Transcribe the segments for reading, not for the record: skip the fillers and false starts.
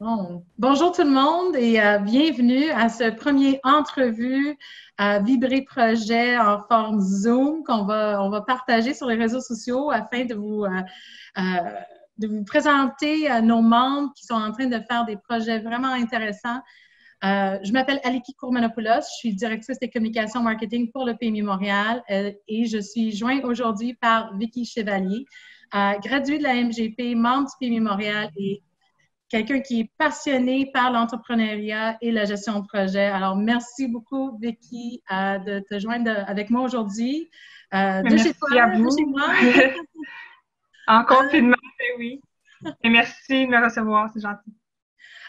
Bon. Bonjour tout le monde et bienvenue à ce premier entrevue à Vibrer Projet en forme Zoom qu'on va partager sur les réseaux sociaux afin de vous présenter nos membres qui sont en train de faire des projets vraiment intéressants. Je m'appelle Aliki Kourmanopoulos, je suis directrice des communications marketing pour le PMI Montréal et je suis jointe aujourd'hui par Vicky Chevalier, graduée de la MGP, membre du PMI Montréal et quelqu'un qui est passionné par l'entrepreneuriat et la gestion de projet. Alors, merci beaucoup, Vicky, de te joindre avec moi aujourd'hui. De chez toi, de chez moi. En confinement, oui. Et merci de me recevoir, c'est gentil.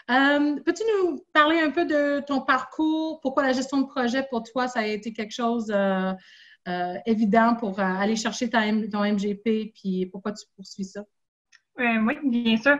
Peux-tu nous parler un peu de ton parcours? Pourquoi la gestion de projet, pour toi, ça a été quelque chose évident pour aller chercher ton MGP, puis pourquoi tu poursuis ça? Oui, bien sûr.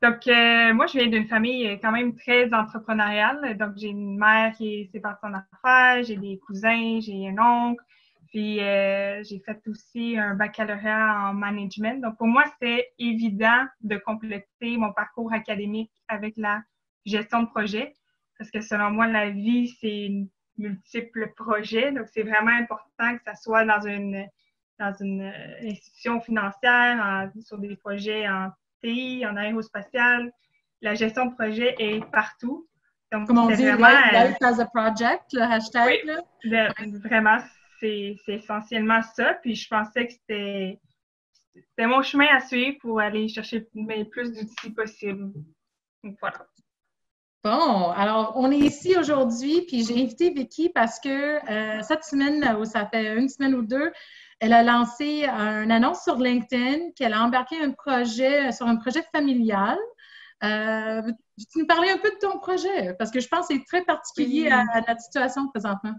Donc, moi, je viens d'une famille quand même très entrepreneuriale. Donc, j'ai une mère qui s'est partie en affaires, j'ai des cousins, j'ai un oncle. Puis, j'ai fait aussi un baccalauréat en management. Donc, pour moi, c'était évident de compléter mon parcours académique avec la gestion de projet. Parce que selon moi, la vie, c'est multiples projets. Donc, c'est vraiment important que ça soit dans une institution financière, sur des projets en TI, en aérospatial. La gestion de projet est partout. Donc, comme on dit, vraiment, life as a project, le hashtag. Oui, vraiment, c'est essentiellement ça. Puis je pensais que c'était mon chemin à suivre pour aller chercher le plus d'outils possible. Donc, voilà. Bon, alors, on est ici aujourd'hui, puis j'ai invité Vicky parce que cette semaine, ou ça fait une semaine ou deux, elle a lancé une annonce sur LinkedIn qu'elle a embarqué sur un projet familial. Veux-tu nous parler un peu de ton projet? Parce que je pense que c'est très particulier à notre situation présentement.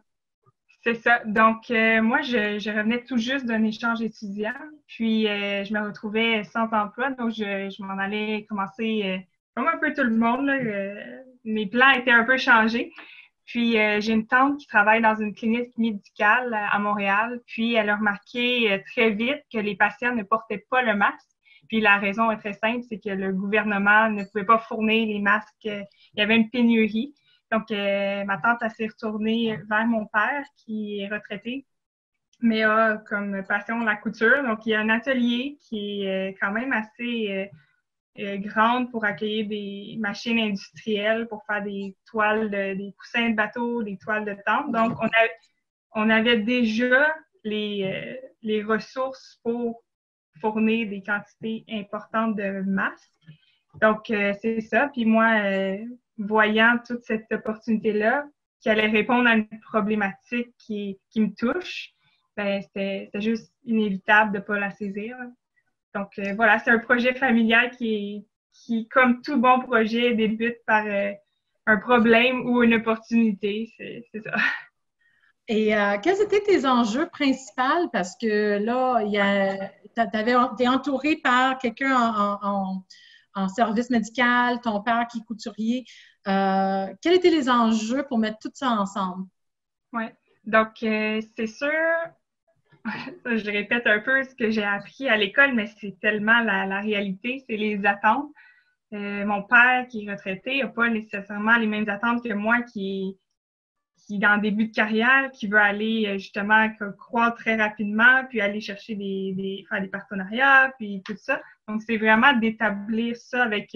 C'est ça. Donc, moi, je revenais tout juste d'un échange étudiant, puis je me retrouvais sans emploi, donc je m'en allais commencer comme un peu tout le monde. Mes plans étaient un peu changés. Puis, j'ai une tante qui travaille dans une clinique médicale à Montréal, puis elle a remarqué très vite que les patients ne portaient pas le masque. Puis, la raison est très simple, c'est que le gouvernement ne pouvait pas fournir les masques. Il y avait une pénurie. Donc, ma tante, elle s'est retournée vers mon père, qui est retraité, mais a comme passion la couture. Donc, il y a un atelier qui est quand même assez grande pour accueillir des machines industrielles pour faire des toiles, des coussins de bateau, des toiles de tente. Donc, on avait déjà les ressources pour fournir des quantités importantes de masques. Donc, c'est ça. Puis moi, voyant toute cette opportunité-là, qui allait répondre à une problématique qui me touche, ben c'était juste inévitable de ne pas la saisir. Donc, voilà, c'est un projet familial qui, comme tout bon projet, débute par un problème ou une opportunité. C'est ça. Et quels étaient tes enjeux principaux? Parce que là, tu es entouré par quelqu'un en service médical, ton père qui est couturier. Quels étaient les enjeux pour mettre tout ça ensemble? Oui. Donc, c'est sûr, je répète un peu ce que j'ai appris à l'école, mais c'est tellement la réalité, c'est les attentes. Mon père, qui est retraité, n'a pas nécessairement les mêmes attentes que moi, qui est dans le début de carrière, qui veut aller justement croître très rapidement, puis aller chercher faire des partenariats, puis tout ça. Donc, c'est vraiment d'établir ça avec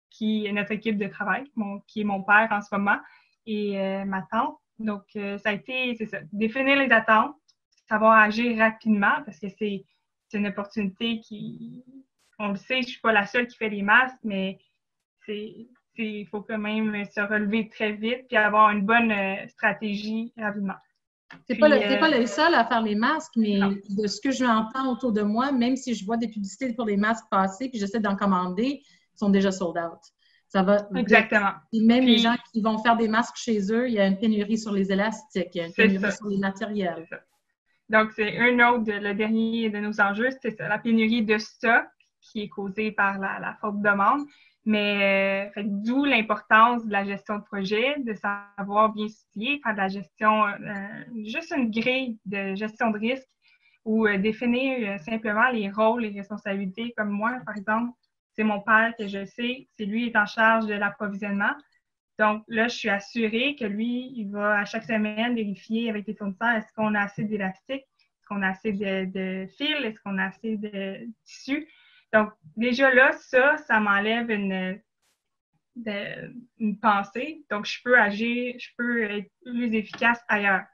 qui est notre équipe de travail, qui est mon père en ce moment, et ma tante. Donc, ça a été, c'est ça, définir les attentes, savoir agir rapidement, parce que c'est une opportunité qui, on le sait, je suis pas la seule qui fait les masques, mais il faut quand même se relever très vite puis avoir une bonne stratégie rapidement. T'es pas le seul à faire les masques, mais non. De ce que j'entends autour de moi, même si je vois des publicités pour les masques passer puis j'essaie d'en commander, ils sont déjà sold out. Ça va. Exactement. Puis même les gens qui vont faire des masques chez eux, il y a une pénurie sur les élastiques, il y a une pénurie sur les matériels. Donc, c'est le dernier de nos enjeux, c'est ça, la pénurie de stock qui est causée par la forte demande. Mais d'où l'importance de la gestion de projet, de savoir bien s'outiller, faire de la gestion, juste une grille de gestion de risque ou définir simplement les rôles et responsabilités. Comme moi, par exemple, c'est mon père que je sais, c'est lui qui est en charge de l'approvisionnement. Donc là, je suis assurée que lui, il va à chaque semaine vérifier avec les fournisseurs est-ce qu'on a assez d'élastique, est-ce qu'on a assez de fil, est-ce qu'on a assez de tissu. Donc déjà là, ça m'enlève une pensée. Donc je peux agir, je peux être plus efficace ailleurs.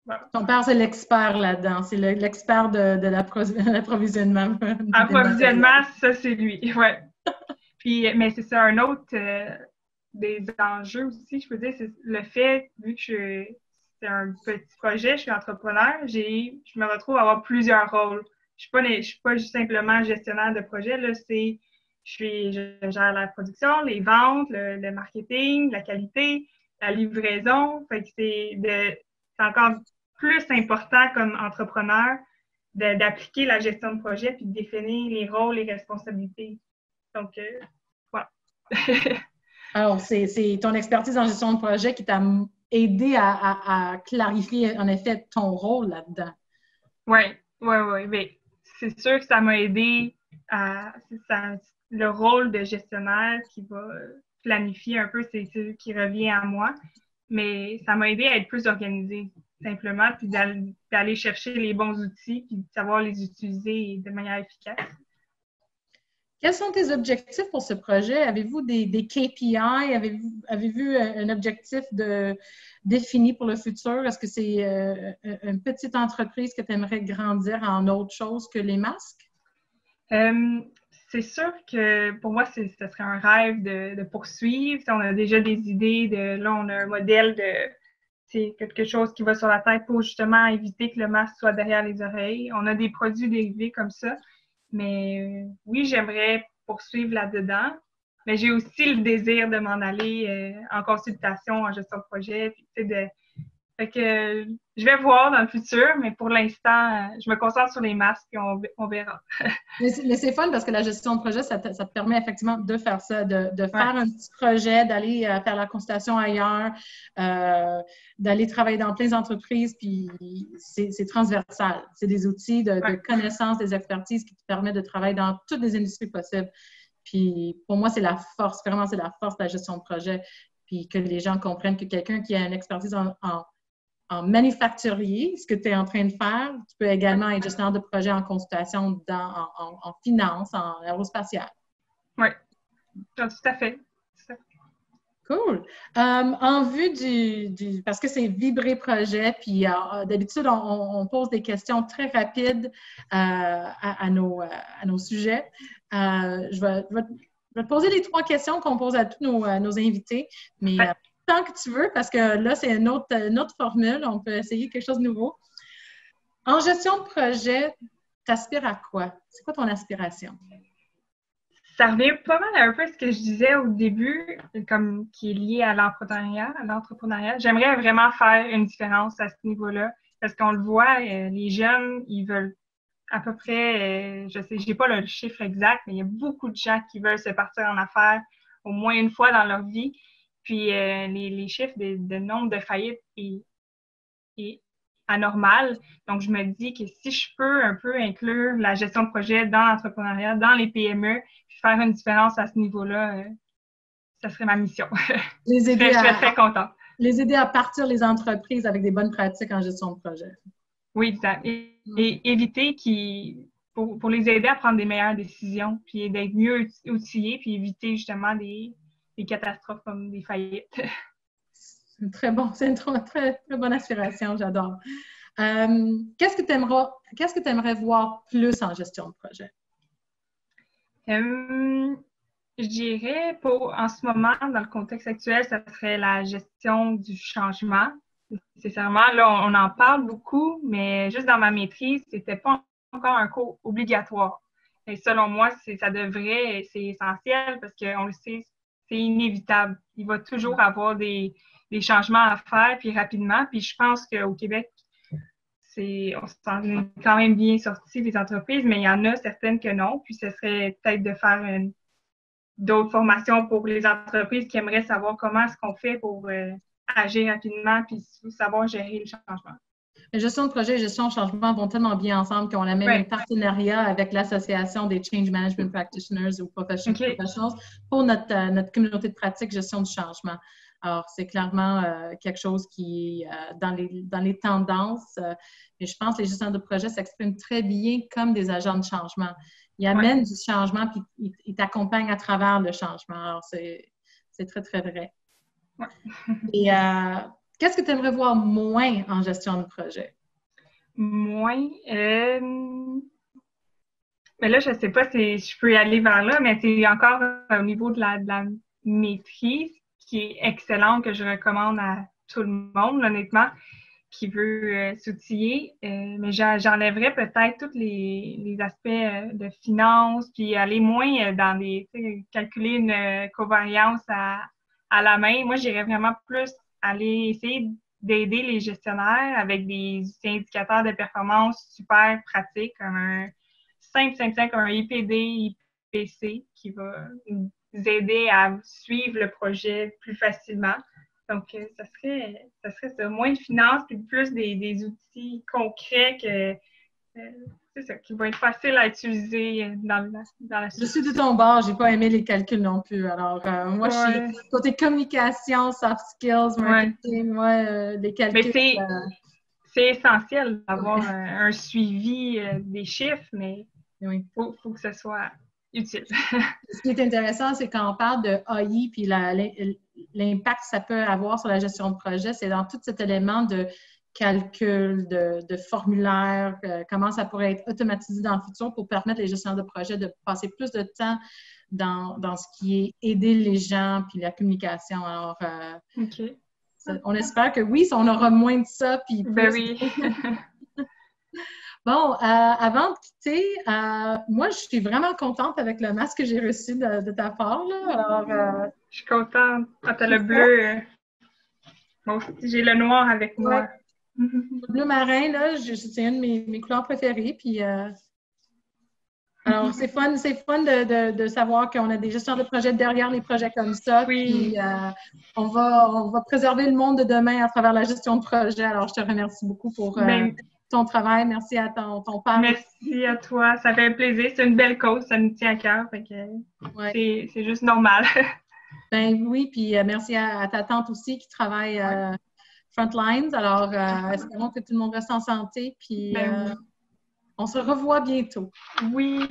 Voilà. Ton père, c'est l'expert là-dedans. C'est l'expert de l'approvisionnement. Approvisionnement, ça, c'est lui. Ouais. Puis, mais c'est ça, un autre des enjeux aussi, je peux dire, c'est le fait, vu que c'est un petit projet, je suis entrepreneur, je me retrouve à avoir plusieurs rôles. Je suis pas juste simplement gestionnaire de projet, là, je gère la production, les ventes, le marketing, la qualité, la livraison. Fait que c'est encore plus important comme entrepreneur d'appliquer la gestion de projet puis de définir les rôles et responsabilités. Donc, voilà. Alors, c'est ton expertise en gestion de projet qui t'a aidé à clarifier, en effet, ton rôle là-dedans. Oui. Mais c'est sûr que ça m'a aidé le rôle de gestionnaire qui va planifier un peu, c'est ce qui revient à moi. Mais ça m'a aidé à être plus organisée, simplement, puis d'aller chercher les bons outils, puis de savoir les utiliser de manière efficace. Quels sont tes objectifs pour ce projet? Avez-vous des KPI? Avez-vous un objectif défini pour le futur? Est-ce que c'est une petite entreprise que tu aimerais grandir en autre chose que les masques? C'est sûr que pour moi, ce serait un rêve de poursuivre. On a déjà des idées là, on a un modèle c'est quelque chose qui va sur la tête pour justement éviter que le masque soit derrière les oreilles. On a des produits dérivés comme ça. Mais oui, j'aimerais poursuivre là-dedans. Mais j'ai aussi le désir de m'en aller en consultation, en gestion de projet. Puis, fait que je vais voir dans le futur, mais pour l'instant, je me concentre sur les masques et on verra. Mais c'est fun parce que la gestion de projet, ça te permet effectivement de faire ça, de faire un petit projet, d'aller faire la consultation ailleurs, d'aller travailler dans plein d'entreprises, puis c'est transversal. C'est des outils de connaissances, des expertises qui te permettent de travailler dans toutes les industries possibles. Puis pour moi, c'est la force, vraiment, c'est la force de la gestion de projet. Puis que les gens comprennent que quelqu'un qui a une expertise en manufacturier, ce que tu es en train de faire, tu peux également être gestionnaire de projet en consultation en finance, en aérospatial. Oui, tout à fait. Cool. En vue parce que c'est Vibrer Projet, puis d'habitude, on pose des questions très rapides à nos sujets. Je vais te poser les 3 questions qu'on pose à tous nos invités, mais tant que tu veux, parce que là, c'est une autre formule, on peut essayer quelque chose de nouveau. En gestion de projet, tu aspires à quoi? C'est quoi ton aspiration? Ça revient pas mal à un peu ce que je disais au début, comme qui est lié à l'entrepreneuriat. J'aimerais vraiment faire une différence à ce niveau-là, parce qu'on le voit, les jeunes, ils veulent à peu près, je sais, j'ai pas le chiffre exact, mais il y a beaucoup de gens qui veulent se partir en affaires au moins une fois dans leur vie. Puis les chiffres de nombre de faillites est anormal. Donc, je me dis que si je peux un peu inclure la gestion de projet dans l'entrepreneuriat, dans les PME, puis faire une différence à ce niveau-là, ça serait ma mission. Je serais très contente. Les aider à partir les entreprises avec des bonnes pratiques en gestion de projet. Oui, exact. Et éviter pour les aider à prendre des meilleures décisions, puis d'être mieux outillés, puis éviter justement des catastrophes comme des faillites. C'est une très, très bonne aspiration, j'adore. Qu'est-ce que tu aimerais voir plus en gestion de projet? Je dirais, en ce moment, dans le contexte actuel, ça serait la gestion du changement. Nécessairement, là, on en parle beaucoup, mais juste dans ma maîtrise, c'était pas encore un cours obligatoire. Et selon moi, c'est essentiel parce qu'on le sait, c'est inévitable. Il va toujours avoir des changements à faire, puis rapidement. Puis je pense qu'au Québec, on s'en est quand même bien sorti des entreprises, mais il y en a certaines que non. Puis ce serait peut-être de faire d'autres formations pour les entreprises qui aimeraient savoir comment est-ce qu'on fait pour agir rapidement puis savoir gérer le changement. La gestion de projet et gestion de changement vont tellement bien ensemble qu'on a même un partenariat avec l'Association des Change Management Practitioners ou Professionals pour notre communauté de pratique gestion du changement. Alors, c'est clairement quelque chose qui est dans les tendances. Et je pense que les gestionnaires de projet s'expriment très bien comme des agents de changement. Ils amènent du changement puis ils t'accompagnent à travers le changement. Alors, c'est très, très vrai. Ouais. Et qu'est-ce que tu aimerais voir moins en gestion de projet? Moins? Mais là, je ne sais pas si je peux y aller vers là, mais c'est encore au niveau de la maîtrise qui est excellente, que je recommande à tout le monde, honnêtement, qui veut s'outiller. Mais j'enlèverais peut-être tous les aspects de finance, puis aller moins dans calculer une covariance à la main. Moi, j'irais vraiment plus aller essayer d'aider les gestionnaires avec des indicateurs de performance super pratiques, comme un simple comme un IPD, IPC, qui va nous aider à suivre le projet plus facilement. Donc, ça serait ça. Moins de finances, puis plus des outils concrets c'est ça, qui vont être faciles à utiliser dans la Je suis de ton bord, j'ai pas aimé les calculs non plus. Alors, moi, je suis côté communication, soft skills, marketing, moi, des calculs. Mais c'est essentiel d'avoir un suivi des chiffres, mais il faut que ce soit utile. Ce qui est intéressant, c'est quand on parle de AI puis l'impact que ça peut avoir sur la gestion de projet, c'est dans tout cet élément de calcul, de formulaire, comment ça pourrait être automatisé dans le futur pour permettre les gestionnaires de projet de passer plus de temps dans ce qui est aider les gens puis la communication. Alors, on espère que oui, on aura moins de ça. Puis plus oui. Bon, avant de quitter, moi, je suis vraiment contente avec le masque que j'ai reçu de ta part. Là. Alors, je suis contente. Ah, t'as le bleu. Moi aussi, j'ai le noir avec moi. Le bleu marin, là, c'est une de mes couleurs préférées. Puis, alors, c'est fun de savoir qu'on a des gestionnaires de projets derrière les projets comme ça. Oui. Puis, on va préserver le monde de demain à travers la gestion de projet. Alors, je te remercie beaucoup pour ton travail. Merci à ton père. Merci à toi. Ça fait plaisir. C'est une belle cause. Ça nous tient à cœur. C'est juste normal. Ben oui, puis merci à ta tante aussi qui travaille Frontlines. Alors, espérons que tout le monde reste en santé. Puis, on se revoit bientôt. Oui,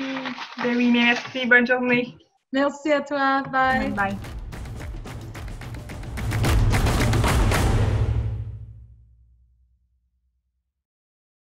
merci. Bonne journée. Merci à toi. Bye. Bye.